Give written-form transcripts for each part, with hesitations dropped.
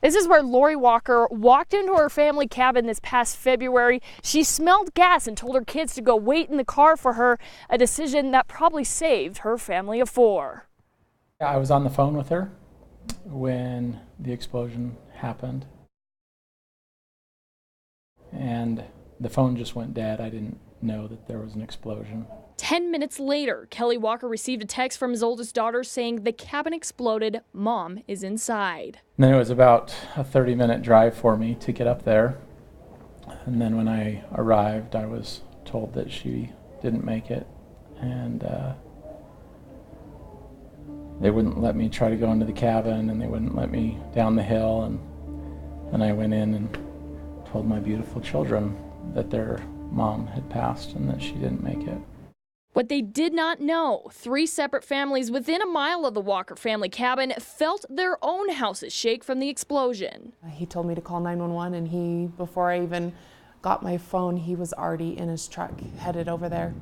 This is where Lori Walker walked into her family cabin this past February. She smelled gas and told her kids to go wait in the car for her, a decision that probably saved her family of 4. I was on the phone with her when the explosion happened, and the phone just went dead. I didn't know that there was an explosion. 10 minutes later, Kelly Walker received a text from his oldest daughter saying the cabin exploded. Mom is inside. And then it was about a 30-minute drive for me to get up there. And then when I arrived, I was told that she didn't make it. And they wouldn't let me try to go into the cabin, and they wouldn't let me down the hill. And I went in and told my beautiful children that their mom had passed and that she didn't make it. What they did not know, 3 separate families within a mile of the Walker family cabin felt their own houses shake from the explosion. He told me to call 911, and before I even got my phone, he was already in his truck headed over there.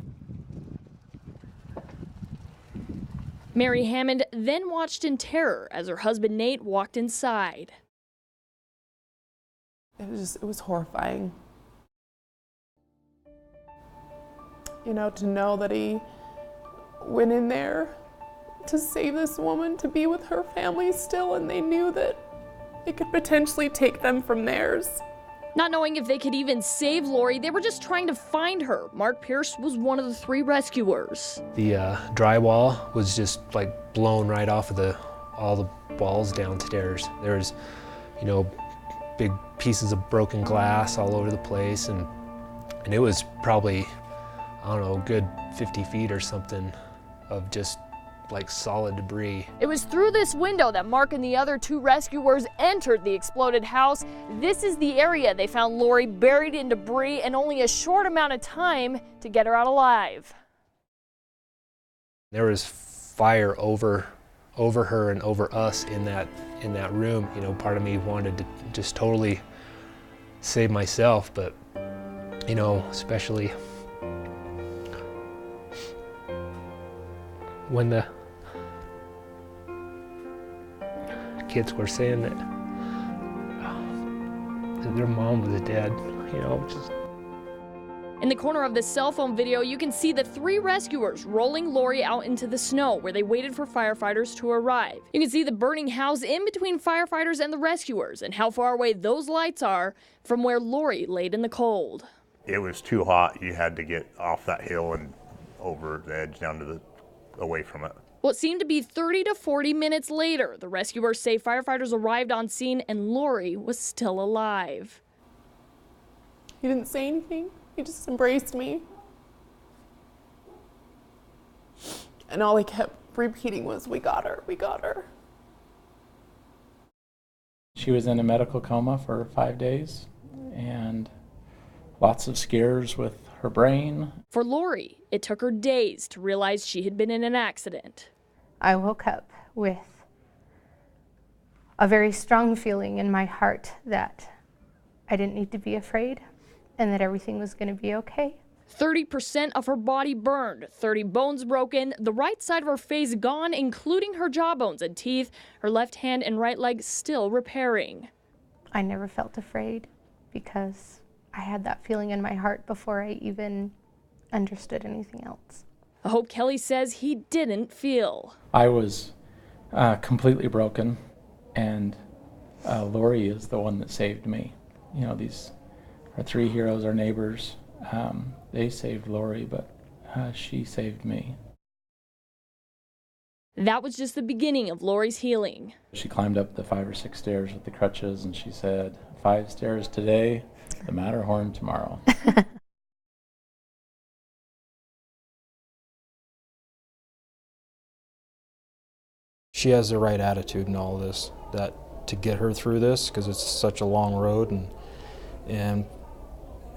Mary Hammond then watched in terror as her husband Nate walked inside. It was horrifying. You know, to know that he went in there to save this woman, to be with her family still, and they knew that it could potentially take them from theirs. Not knowing if they could even save Lori, they were just trying to find her. Mark Pierce was one of the 3 rescuers. The drywall was just like blown right off of all the walls downstairs. There was, you know, big pieces of broken glass all over the place, and it was probably, I don't know, a good 50 feet or something of just like solid debris. It was through this window that Mark and the other 2 rescuers entered the exploded house. This is the area they found Lori buried in debris, and only a short amount of time to get her out alive. There was fire over her and over us in that room. You know, part of me wanted to just totally save myself, but you know, especially when the kids were saying that their mom was dead, you know, just. In the corner of this cell phone video, you can see the 3 rescuers rolling Lori out into the snow where they waited for firefighters to arrive. You can see the burning house in between firefighters and the rescuers, and how far away those lights are from where Lori laid in the cold. It was too hot. You had to get off that hill and over the edge down to away from it. What seemed to be 30 to 40 minutes later, the rescuers say firefighters arrived on scene and Lori was still alive. He didn't say anything. He just embraced me. And all he kept repeating was, "We got her, we got her." She was in a medical coma for 5 days, and lots of scares with her brain. For Lori, it took her days to realize she had been in an accident. I woke up with a very strong feeling in my heart that I didn't need to be afraid and that everything was going to be okay. 30% of her body burned, 30 bones broken, the right side of her face gone, including her jawbones and teeth, her left hand and right leg still repairing. I never felt afraid because I had that feeling in my heart before I even understood anything else. A hope Kelly says he didn't feel. I was completely broken, and Lori is the one that saved me. You know, these are 3 heroes, our neighbors. They saved Lori, but she saved me. That was just the beginning of Lori's healing. She climbed up the 5 or 6 stairs with the crutches, and she said, 5 stairs today, the Matterhorn tomorrow. She has the right attitude in all this, that to get her through this, because it's such a long road, and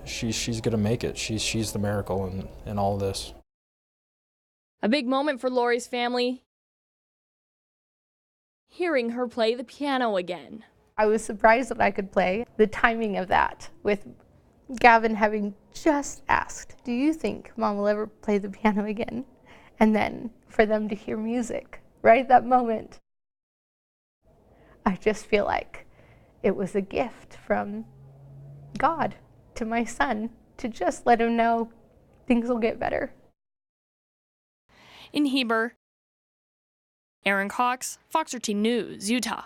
she's gonna make it. She's the miracle in all this. A big moment for Lori's family, hearing her play the piano again. I was surprised that I could play. The timing of that, with Gavin having just asked, "Do you think Mom will ever play the piano again?" And then for them to hear music right at that moment, I just feel like it was a gift from God to my son to just let him know things will get better. In Heber, Aaron Cox, Fox 13 News, Utah.